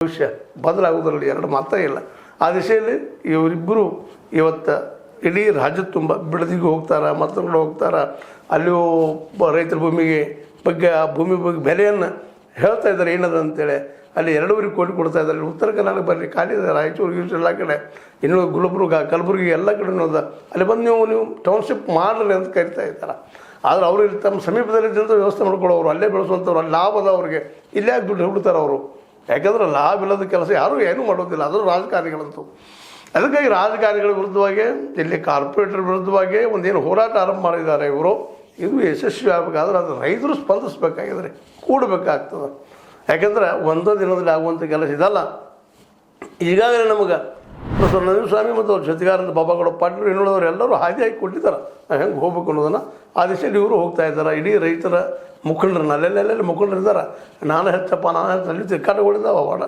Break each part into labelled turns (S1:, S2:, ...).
S1: ಭವಿಷ್ಯ ಬದಲಾಗುವುದರಲ್ಲಿ ಎರಡು ಮಾತೇ ಇಲ್ಲ. ಆ ದಿಶೆಯಲ್ಲಿ ಇವರಿಬ್ಬರು ಇವತ್ತು ಇಡೀ ರಾಜ್ಯ ತುಂಬ ಬಿಡದಿಗೆ ಹೋಗ್ತಾರೆ, ಮತ್ತೊಂದು ಹೋಗ್ತಾರೆ. ಅಲ್ಲಿಯೂ ರೈತರ ಭೂಮಿಗೆ ಬಗ್ಗೆ ಆ ಭೂಮಿ ಬಗ್ಗೆ ಬೆಲೆಯನ್ನು ಹೇಳ್ತಾ ಇದ್ದಾರೆ ಏನದ ಅಂತೇಳಿ. ಅಲ್ಲಿ 2.5 ಕೋಟಿ ಕೊಡ್ತಾ ಇದ್ದಾರೆ. ಉತ್ತರ ಕರ್ನಾಟಕ ಬರಲಿ ಖಾಲಿ ಇದೆ, ರಾಯಚೂರು ಎಲ್ಲ ಕಡೆ, ಇನ್ನು ಗುಲ್ಬರ್ಗ ಕಲಬುರಗಿ ಎಲ್ಲ ಕಡೆ ಅದ. ಅಲ್ಲಿ ಬಂದು ನೀವು ಟೌನ್ಶಿಪ್ ಮಾಡ್ರಿ ಅಂತ ಕರಿತಾ ಇದ್ದಾರೆ. ಆದರೆ ಅವರು ಇಲ್ಲಿ ತಮ್ಮ ಸಮೀಪದಲ್ಲಿದ್ದಂಥ ವ್ಯವಸ್ಥೆ ಮಾಡ್ಕೊಳ್ಳೋರು, ಅಲ್ಲೇ ಬೆಳೆಸುವಂಥವ್ರು, ಅಲ್ಲಿ ಲಾಭ ಅದ ಅವ್ರಿಗೆ. ಇಲ್ಲೇ ಯಾಕೆ ದುಡ್ಡು ಹುಡ್ತಾರೆ ಅವರು? ಯಾಕಂದ್ರೆ ಲಾಭ ಇಲ್ಲದ ಕೆಲಸ ಯಾರೂ ಏನೂ ಮಾಡೋದಿಲ್ಲ, ಅದರ ರಾಜಕಾರಣಿಗಳಂತೂ. ಅದಕ್ಕಾಗಿ ರಾಜಕಾರಣಿಗಳ ವಿರುದ್ಧವಾಗಿ, ಇಲ್ಲಿ ಕಾರ್ಪೊರೇಟರ್ ವಿರುದ್ಧವಾಗಿ ಒಂದೇನು ಹೋರಾಟ ಆರಂಭ ಮಾಡಿದ್ದಾರೆ ಇವರು. ಇದು ಯಶಸ್ವಿ ಆಗಬೇಕಾದ್ರೆ ಅದು ರೈತರು ಸ್ಪಂದಿಸಬೇಕಾಗಿದ್ರೆ ಕೂಡಬೇಕಾಗ್ತದೆ. ಯಾಕೆಂದ್ರೆ ಒಂದೋ ದಿನದಲ್ಲಿ ಆಗುವಂಥ ಕೆಲಸ ಇದಲ್ಲ. ಈಗಾಗಲೇ ನಮಗೆ ನಂಜುಂಡ ಸ್ವಾಮಿ ಮತ್ತು ಅವ್ರ ಜೊತೆಗಾರಂತ ಬಾಬಾಗೌಡ ಪಾಟೀಲ್ ಇನ್ನುಳಿದವರು ಎಲ್ಲರೂ ಹಾದಿ ಹಾಕಿ ಕೊಟ್ಟಿದ್ದಾರೆ ನಾವು ಹೆಂಗೆ ಹೋಗ್ಬೇಕು ಅನ್ನೋದನ್ನು. ಆ ದಿಶೆಯಲ್ಲಿ ಇವರು ಹೋಗ್ತಾ ಇದ್ದಾರೆ. ಇಡೀ ರೈತರ ಮುಖಂಡರನ್ನ ಅಲ್ಲೆಲ್ಲೆಲ್ಲ ಮುಖಂಡರಿದ್ದಾರೆ. ನಾನು ಹೆಚ್ಚಪ್ಪ ಅಲ್ಲಿ ತಿಕ್ಕಾಟಗಳಿದ್ದಾವೆ ಅವಾಡ.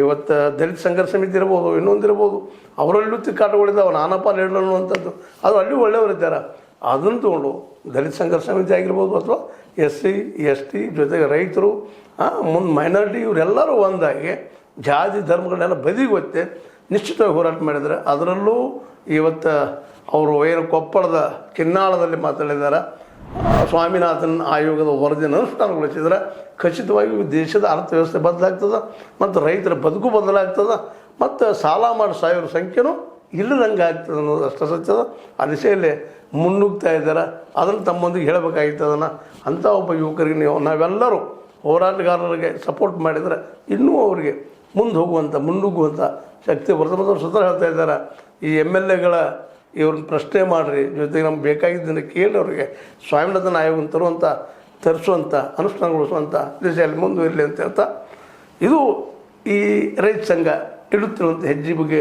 S1: ಇವತ್ತು ದಲಿತ ಸಂಘರ್ಷ ಸಮಿತಿ ಇರ್ಬೋದು, ಇನ್ನೊಂದಿರ್ಬೋದು, ಅವರಲ್ಲೂ ತಿಕ್ಕಾಟಗಳಿದ್ದಾವೆ. ನಾನಪ್ಪ ಲೀಡರ್ ಅನ್ನುವಂಥದ್ದು ಅದು ಅಲ್ಲಿ ಒಳ್ಳೆಯವರಿದ್ದಾರೆ. ಅದನ್ನು ತೊಗೊಂಡು ದಲಿತ ಸಂಘರ್ಷ ಸಮಿತಿ ಆಗಿರ್ಬೋದು, ಅಥವಾ SC ST ಜೊತೆಗೆ ರೈತರು, ಮುಂದೆ ಮೈನಾರಿಟಿ, ಇವರೆಲ್ಲರೂ ಒಂದಾಗಿ ಜಾತಿ ಧರ್ಮಗಳನ್ನೆಲ್ಲ ಬದಿಗೆ ಒತ್ತೆ ನಿಶ್ಚಿತವಾಗಿ ಹೋರಾಟ ಮಾಡಿದರೆ, ಅದರಲ್ಲೂ ಇವತ್ತು ಅವರು ಏನು ಕೊಪ್ಪಳದ ಕಿನ್ನಾಳದಲ್ಲಿ ಮಾತಾಡಿದ್ದಾರೆ, ಸ್ವಾಮಿನಾಥನ್ ಆಯೋಗದ ವರದಿಯನ್ನು ಅನುಷ್ಠಾನಗೊಳಿಸಿದರೆ ಖಚಿತವಾಗಿ ದೇಶದ ಅರ್ಥವ್ಯವಸ್ಥೆ ಬದಲಾಗ್ತದೆ, ಮತ್ತು ರೈತರ ಬದುಕು ಬದಲಾಗ್ತದೆ, ಮತ್ತು ಸಾಲ ಮಾಡಿ ಸಾವಿರ ಸಂಖ್ಯೆನೂ ಇಲ್ಲದಂಗೆ ಆಗ್ತದೆ ಅನ್ನೋದು ಅಷ್ಟು ಸತ್ಯದ. ಆ ದಿಶೆಯಲ್ಲಿ ಮುನ್ನುಗ್ತಾ ಇದ್ದಾರೆ. ಅದನ್ನು ತಮ್ಮೊಂದಿಗೆ ಹೇಳಬೇಕಾಗಿತ್ತು. ಅದನ್ನು ಅಂಥ ಒಬ್ಬ ಯುವಕರಿಗೆ ನಾವೆಲ್ಲರೂ ಹೋರಾಟಗಾರರಿಗೆ ಸಪೋರ್ಟ್ ಮಾಡಿದರೆ ಇನ್ನೂ ಅವರಿಗೆ ಮುನ್ನುಗ್ಗುವಂಥ ಶಕ್ತಿ ಬರ್ತದೆ. ಮತ್ತು ಅವ್ರು ಸ್ವತಃ ಹೇಳ್ತಾ ಇದ್ದಾರೆ, ಈ MLAಗಳ ಇವ್ರನ್ನ ಪ್ರಶ್ನೆ ಮಾಡಿರಿ, ಜೊತೆಗೆ ನಮ್ಗೆ ಬೇಕಾಗಿದ್ದನ್ನು ಕೇಳಿ ಅವರಿಗೆ ಸ್ವಾಮಿನಾಥನ್ ಆಯೋಗವನ್ನು ತರಿಸುವಂಥ ಅನುಷ್ಠಾನಗೊಳಿಸುವಂಥ ದಿಶೆಯಲ್ಲಿ ಮುಂದುವರಲಿ ಅಂತ ಹೇಳ್ತಾ, ಇದು ಈ ರೈತ ಸಂಘ ಇಡುತ್ತಿರುವಂಥ ಹೆಜ್ಜೆ ಬಗ್ಗೆ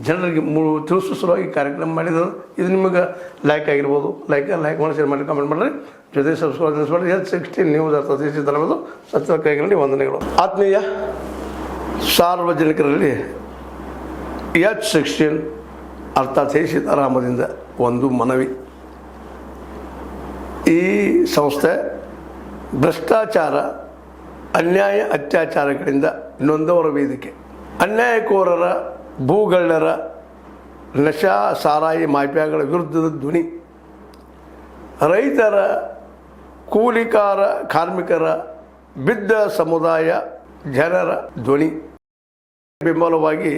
S1: ಜನರಿಗೆ ತಿಳಿಸೋ ಸಲುವಾಗಿ ಕಾರ್ಯಕ್ರಮ ಮಾಡಿದ್ರು. ಇದು ನಿಮಗೆ ಲೈಕ್ ಆಗಿರ್ಬೋದು. ಲೈಕ್ ಮಾಡಿ, ಶೇರ್ ಮಾಡಿ, ಕಮೆಂಟ್ ಮಾಡಿರಿ. ಜೊತೆಗೆ ಸಬ್ಸ್ಕ್ರೈಬ್ ಮಾಡಿ. H16 ನ್ಯೂಸ್ ಅರ್ಥಾತ್ ತರಬಹುದು ಸತ್ಯದ ಕೈಗಳಲ್ಲಿ ವಂದನೆಗಳು. ಆತ್ಮೀಯ ಸಾರ್ವಜನಿಕರಲ್ಲಿ H16 ಅರ್ಥಾತ್ ಸೀತಾರಾಮದಿಂದ ಒಂದು ಮನವಿ. ಈ ಸಂಸ್ಥೆ ಭ್ರಷ್ಟಾಚಾರ, ಅನ್ಯಾಯ, ಅತ್ಯಾಚಾರಗಳಿಂದ ನೊಂದವರ ವೇದಿಕೆ. ಅನ್ಯಾಯಕೋರರ, ಭೂಗಳ್ಳರ, ನಶಾ ಸಾರಾಯಿ ಮಾಫಿಯಾಗಳ ವಿರುದ್ಧದ ಧ್ವನಿ. ರೈತರ, ಕೂಲಿಕಾರ, ಕಾರ್ಮಿಕರ, ಬಿದ್ದ ಸಮುದಾಯ ಜನರ ಧ್ವನಿ. ಬೆಂಬಲವಾಗಿ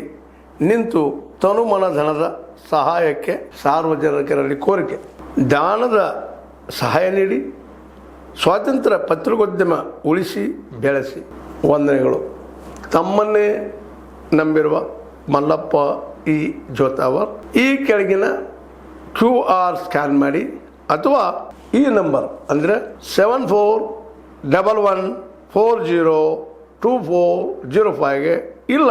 S1: ನಿಂತು ತನುಮನ ಧನದ ಸಹಾಯಕ್ಕೆ ಸಾರ್ವಜನಿಕರಲ್ಲಿ ಕೋರಿಕೆ. ದಾನದ ಸಹಾಯ ನೀಡಿ ಸ್ವಾತಂತ್ರ್ಯ ಪತ್ರಿಕೋದ್ಯಮ ಉಳಿಸಿ ಬೆಳೆಸಿ. ವಂದನೆಗಳು. ತಮ್ಮನ್ನೇ ನಂಬಿರುವ ಮಲ್ಲಪ್ಪ E. ಜೋತಾವರ್. ಈ ಕೆಳಗಿನ QR ಸ್ಕ್ಯಾನ್ ಮಾಡಿ ಅಥವಾ ಈ ನಂಬರ್ ಅಂದರೆ 7411402405ಗೆ ಇಲ್ಲ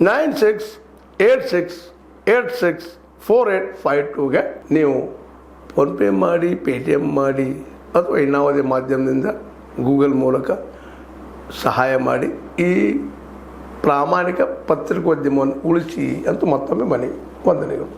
S1: 9686864852ಗೆ ನೀವು ಫೋನ್ಪೇ ಮಾಡಿ, ಪೇಟಿಎಮ್ ಮಾಡಿ, ಅಥವಾ ಇನ್ನಾವುದೇ ಮಾಧ್ಯಮದಿಂದ ಗೂಗಲ್ ಮೂಲಕ ಸಹಾಯ ಮಾಡಿ ಈ ಪ್ರಾಮಾಣಿಕ ಪತ್ರಿಕೋದ್ಯಮವನ್ನು ಉಳಿಸಿ ಅಂತ ಮತ್ತೊಮ್ಮೆ ಮನವಿ. ವಂದನೆಗಳು.